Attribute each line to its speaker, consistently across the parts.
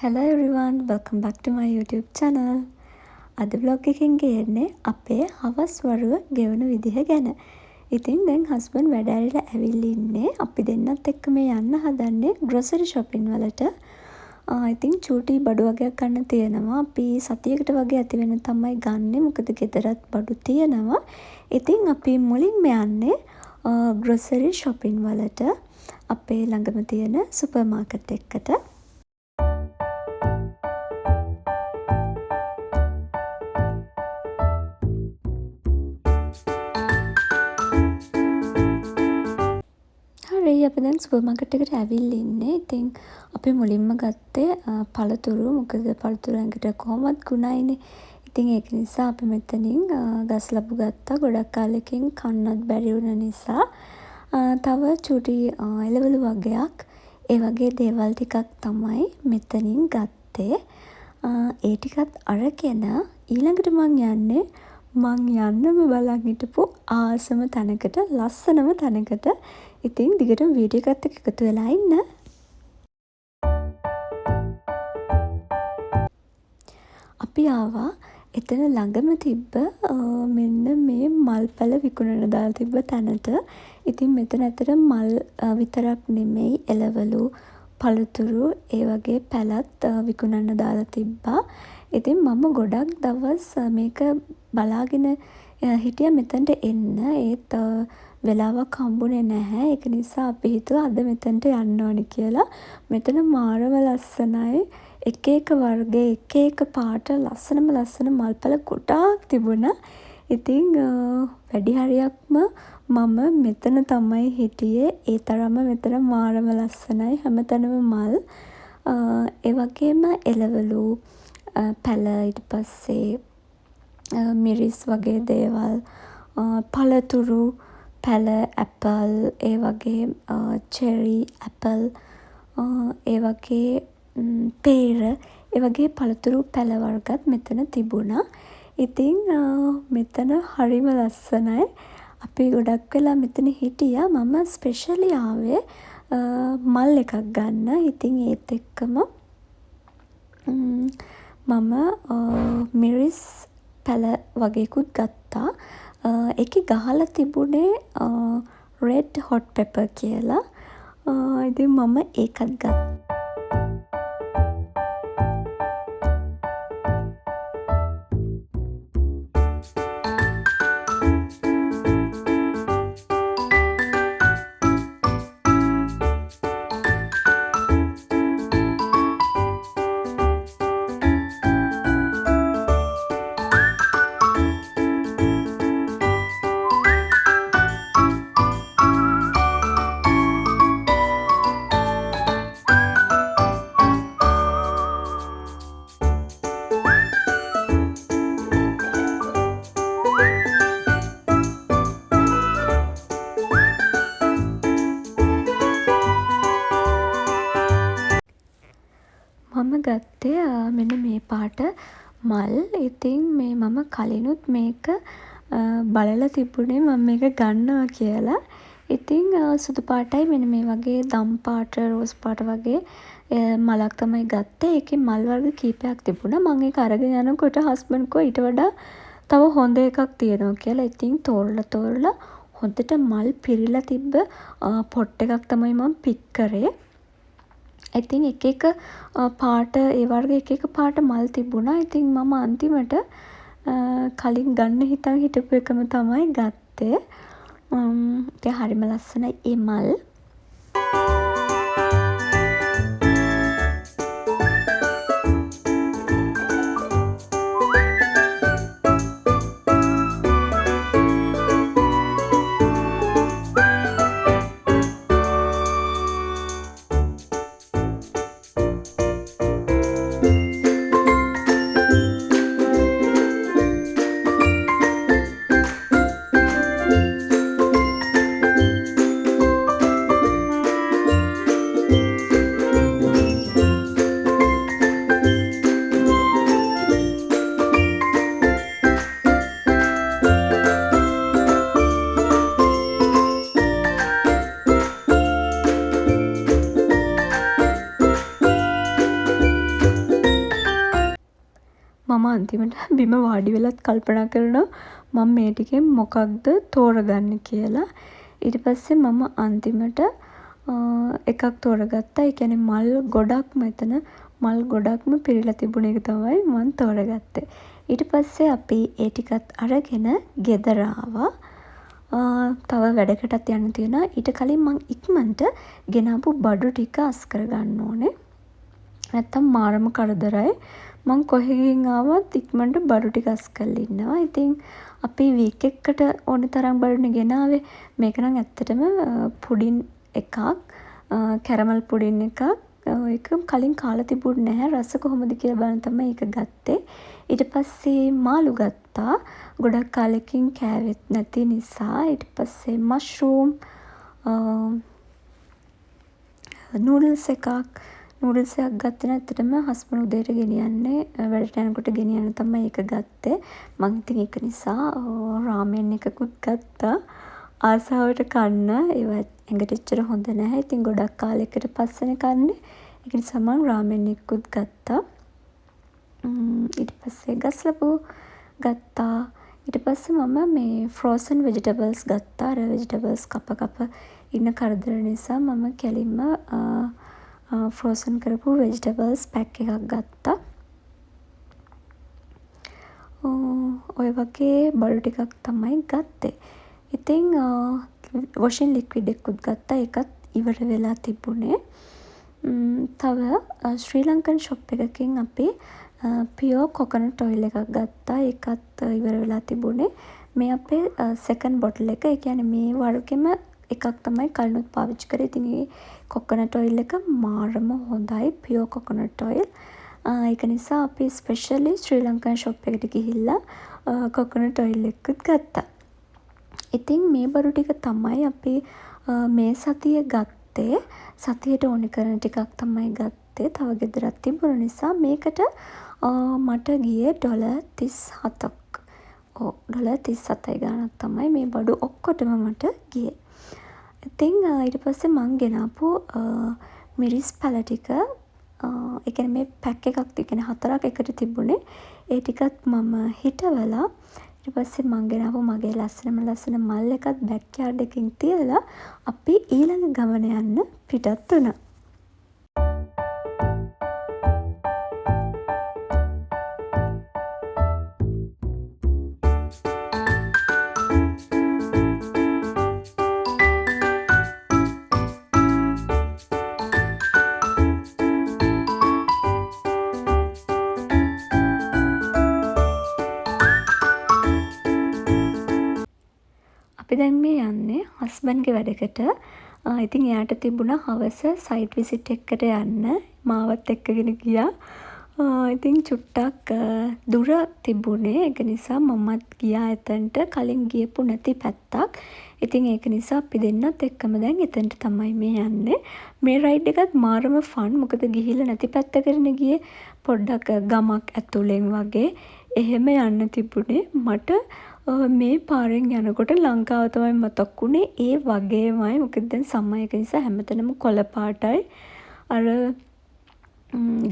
Speaker 1: Hello everyone, welcome back to my YouTube channel. අද vlog එකෙන් ගේන්නේ අපේ හවස් වරුව ගෙවන විදිහ ගැන. ඉතින් දැන් හස්බන්ඩ් වැඩ ඇරිලා ඇවිල්ලා ඉන්නේ. අපි දෙන්නත් එක්ක මේ යන්න හදන්නේ grocery shopping වලට. ඉතින් චූටි බඩු වගේක් ගන්න තියෙනවා. අපි සතියකට වගේ ඇති වෙන තමයි ගන්නෙ. මොකද ගෙදරත් බඩු තියෙනවා. ඉතින් අපි මුලින්ම යන්නේ grocery shopping වලට. අපේ ළඟම තියෙන සුපර් මාකට් එකකට. අපි දැන් සුපර් මාකට් එකට ඇවිල්ලා ඉන්නේ. ඉතින් අපි මුලින්ම ගත්තේ පළතුරු. මොකද පළතුරු ඇඟට කොහොමත් ගුණයිනේ. ඉතින් ඒක නිසා අපි මෙතනින් ගස් ලැබු ගත්තා. ගොඩක් කාලෙකින් කන්නත් බැරි වුණ නිසා. තව චූටි එළවලු වගයක් ඒ වගේ දේවල් ටිකක් තමයි මෙතනින් ගත්තේ. ඒ ටිකත් අරගෙන ඊළඟට මං යන්නේ යන්නම බලන් හිටපු ආසම තැනකට, ලස්සනම තැනකට. ඉතින් දිගටම වීඩියෝ එකත් එක්ක එකතු වෙලා ඉන්න. අපි ආවා එතන ළඟම තිබ්බ මෙන්න මේ මල් පැල විකුණන දාලා තිබ්බ තැනට. ඉතින් මෙතන ඇත්තට මල් විතරක් නෙමෙයි, එළවලු, පළතුරු ඒ වගේ පැලත් විකුණන්න දාලා තිබ්බා. ඉතින් මම ගොඩක් දවස් මේක බලාගෙන හිටියා මෙතනට එන්න. ඒත් වෙලාවක් හම්බුනේ නැහැ. ඒක නිසා අපි හිතුවා අද මෙතනට යන්න ඕනේ කියලා. මෙතන මාරම ලස්සනයි. එක එක වර්ගයේ එක එක පාට ලස්සන මල්පැල ගොඩාක් තිබුණා. ඉතින් වැඩි හරියක්ම මම මෙතන තමයි හිටියේ. ඒ තරම්ම මෙතන මාරම ලස්සනයි. හැමතැනම මල්. ඒ වගේම එළවලු, පැල, ඊට පස්සේ මිරිස් වගේ දේවල්, පළතුරු, පැල, ඇපල්, ඒ වගේ චෙරි, ඇපල්, ඒ වගේ පේර, ඒ වගේ පළතුරු පැල වර්ගත් මෙතන තිබුණා. ඉතින් මෙතන හරිම ලස්සනයි. අපි ගොඩක් වෙලා මෙතන හිටියා. මම ස්පෙෂලි ආවේ මල් එකක් ගන්න. ඉතින් ඒත් එක්කම මම මිරිස් පැල වගේකුත් ගත්තා. ඒකේ ගහලා තිබුණේ රෙඩ් හොට් පෙපර් කියලා. ඉතින් මම ඒකත් ගත්තා. මම ගත්තේ මෙන්න මේ පාට මල්. ඉතින් මේ මම කලිනුත් මේක බලලා තිබුණේ මම මේක ගන්නවා කියලා. ඉතින් සුදු පාටයි මෙන්න මේ වගේ දම් පාට, රෝස් පාට වගේ මලක් තමයි ගත්තේ. ඒකේ මල් වර්ග කීපයක් තිබුණා. මම ඒක අරගෙන යනකොට හස්බන්ඩ් කිව්වා ඊට වඩා තව හොඳ එකක් තියෙනවා කියලා. ඉතින් තෝරලා හොඳට මල් පිරීලා තිබ්බ පොට් එකක් තමයි මම පික් කරේ. ඉතින් එක එක පාට, ඒ වර්ගේ එක එක පාට මල් තිබුණා. ඉතින් මම අන්තිමට කලින් ගන්න හිතන් හිටපු එකම තමයි ගත්තේ. ඉතින් හරිම ලස්සනයි ඒ මල්. අන්තිමට බිම වාඩි වෙලත් කල්පනා කරනවා මම මේ ටිකෙන් මොකක්ද තෝරගන්න කියලා. ඊට පස්සේ මම අන්තිමට එකක් තෝරගත්තා. ඒ කියන්නේ මල් ගොඩක්ම එතන මල් ගොඩක්ම පිරීලා තිබුණ එක තමයි මම තෝරගත්තේ. ඊට පස්සේ අපි ඒ ටිකත් අරගෙන ගෙදර ආවා. තව වැඩකටත් යන්න තියෙනවා. ඊට කලින් මං ඉක්මනට ගෙනාපු බඩු ටික අස් කරගන්න ඕනේ. නැත්තම් මාරම කරදරයි. මං කොහෙ ගිහින් ආවත් ඉක්මනට බඩු ටික අස් කරලා ඉන්නවා. ඉතින් අපි වීක් එකකට ඕනේ තරම් බඩුනේ ගෙනාවේ. මේක නම් ඇත්තටම පුඩින් එකක්, කැරමල් පුඩින් එකක්. ඒක කලින් කාලා තිබුණ නැහැ. රස කොහොමද කියලා බලන්න තමයි ඒක ගත්තේ. ඊට පස්සේ මාළු ගත්තා. ගොඩක් කාලෙකින් කෑවෙත් නැති නිසා. ඊට පස්සේ මෂ්රූම්, නූඩල්ස් එකක් ගත්තේ. නැත්තටම හස්බන්ඩ් උදේට ගෙනියන්නේ වැඩට යනකොට ගෙනියන්න තමයි ඒක ගත්තේ. මං ඉතින් ඒක නිසා රාමෙන් එකකුත් ගත්තා. ආසාවට කන්න. ඒවා ඇඟට එච්චර හොඳ නැහැ. ඉතින් ගොඩක් කාලෙකට පස්සේනේ කන්නේ. ඒක නිසා මං රාමෙන් එකකුත් ගත්තා. ඊට පස්සේ ගස්ලපු ගත්තා. ඊට පස්සේ මම මේ ෆ්‍රෝසන් වෙජිටබල්ස් ගත්තා. අර වෙජිටබල්ස් කප ඉන්න කරදර නිසා මම කෙලින්ම ෆ්‍රෝසන් කරපු වෙජිටබල්ස් පැක් එකක් ගත්තා. ඔය වගේ බඩු ටිකක් තමයි ගත්තේ. ඉතින් වොෂින් ලික්විඩ් එකකුත් ගත්තා. ඒකත් ඉවර වෙලා තිබුණේ. තව ශ්‍රී ලංකන් ෂොප් එකකින් අපි පියෝ කොකනට් ඔයිල් එකක් ගත්තා. ඒකත් ඉවර වෙලා තිබුණේ. මේ අපේ සෙකන්ඩ් බොටල් එක. ඒ කියන්නේ මේ වර්ගෙම එකක් තමයි කලිනුත් පාවිච්චි කරේ. ඉතින් මේ කොකනට් ඔයිල් එක මාරම හොඳයි. පියෝ කොකනට් ඔයිල්. ඒක නිසා අපි ස්පෙෂලි ශ්‍රී ලංකන් ෂොප් එකට ගිහිල්ලා කොකනට් ඔයිල් එකකුත් ගත්තා. ඉතින් මේ බඩු ටික තමයි අපි මේ සතියේ ගත්තේ. සතියට ඕනේ කරන ටිකක් තමයි ගත්තේ. තව ගෙදරක් තිබුණ නිසා මේකට මට ගියේ $37ක්. ඔව් $37 ගාණක් තමයි මේ බඩු ඔක්කොටම මට ගියේ. ඉතින් ඊට පස්සේ මං ගෙනාපු මිරිස් පැල ටික, ඒ කියන්නේ මේ පැක් එකක්, ඒ කියන්නේ 4ක් එකට තිබුණේ. ඒ ටිකත් මම හිටවලා ඊට පස්සේ මං ගෙනාපු මගේ ලස්සන මල් එකත් බෑක් යාඩ් එකකින් තියලා අපි ඊළඟ ගමන යන්න පිටත් වුණා. අපි දැන් මේ යන්නේ හස්බන්ඩ්ගේ වැඩකට. ඉතින් එයාට තිබුණා හවස සයිට් විසිට් එකකට යන්න. මාවත් එක්කගෙන ගියා. ඉතින් චුට්ටක් දුර තිබුණේ. ඒක නිසා මමත් ගියා එතනට. කලින් ගියපු නැති පැත්තක්. ඉතින් ඒක නිසා අපි දෙන්නත් එක්කම දැන් එතනට තමයි මේ යන්නේ. මේ රයිඩ් එකත් මාරම ෆන්. මොකද ගිහිල්ලා නැති පැත්තකටනේ ගියේ. පොඩ්ඩක් ගමක් ඇතුලෙන් වගේ එහෙම යන්න තිබුණේ. මට මේ පාරෙන් යනකොට ලංකාව තමයි මතක් වුණේ. ඒ වගේමයි. මොකද දැන් සමය එක නිසා හැමතැනම කොළ පාටයි. අර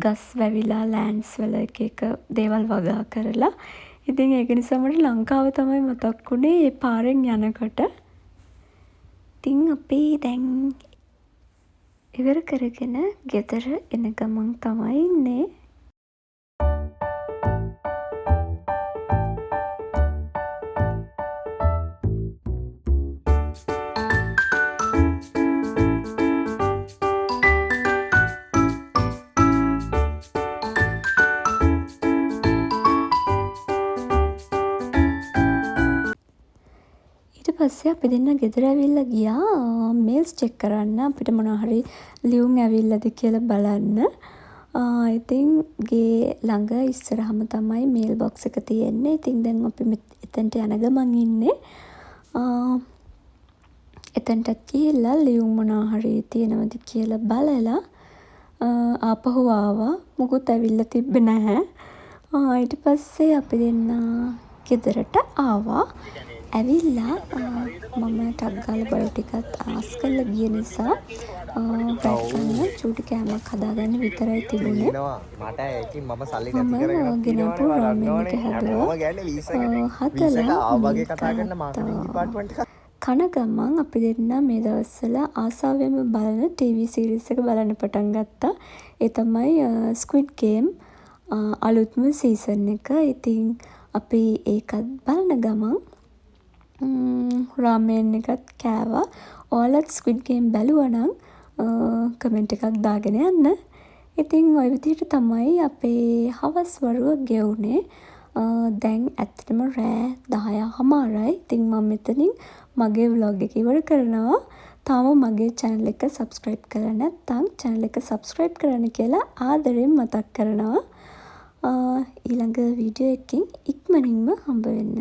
Speaker 1: ගස් වැවිලා ලෑන්ඩ්ස් වල එක දේවල් වගා කරලා. ඉතින් ඒක නිසා මට ලංකාව තමයි මතක් වුණේ ඒ පාරෙන් යනකොට. ඉතින් අපි දැන් ඉවර කරගෙන ගෙදර එන ගමන් තමයි ඉන්නේ. පස්සේ අපි දෙන්න ගෙදර ඇවිල්ලා ගියා මේල්ස් චෙක් කරන්න. අපිට මොනවා හරි ලියුම් ඇවිල්ලාද කියලා බලන්න. ඉතින් ගේ ළඟ ඉස්සරහම තමයි මේල් බොක්ස් එක තියෙන්නේ. ඉතින් දැන් අපි එතනට යන ගමන් ඉන්නේ. එතනටත් ගිහිල්ලා ලියුම් මොනවා හරි තියෙනවද කියලා බලලා ආපහු ආවා. මුකුත් ඇවිල්ලා තිබ්බේ නැහැ. ඊට පස්සේ අපි දෙන්න ගෙදරට ආවා. ඇවිල්ලා මම ටක් ගාලා බඩු ටිකත් ආස් කරලා ගිය නිසා බැට් ගන්න චූටි කෑමක් හදාගන්න විතරයි තිබුණේ. මම ගෙනාපු රාමෙන් එක හැදුවා. හදලා කන ගමන් අපි දෙන්නා මේ දවස්වල ආසාවෙන්ම බලන ටීවී සීරීස් එක බලන්න පටන් ගත්තා. ඒ තමයි ස්ක්විඩ් ගේම් අලුත්ම සීසන් එක. ඉතින් අපි ඒකත් බලන ගමන් රාමෙන් එකත් කෑවා. ඔයාලත් ස්ක්විඩ් ගේම් බැලුවා නම් කමෙන්ට් එකක් දාගෙන යන්න. ඉතින් ඔය විදිහට තමයි අපේ හවස් වරුව ගෙවුනේ. දැන් ඇත්තටම රෑ 10:00 ඉතින් මම මෙතනින් මගේ vlog එක ඉවර කරනවා. තාම මගේ channel එක subscribe කරලා නැත්නම් channel එක subscribe කරන්න කියලා ආදරෙන් මතක් කරනවා. ඊළඟ වීඩියෝ එකකින් ඉක්මනින්ම හම්බ වෙන්න.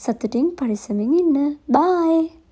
Speaker 1: සතුටින් පරිස්සමින් ඉන්න. bye.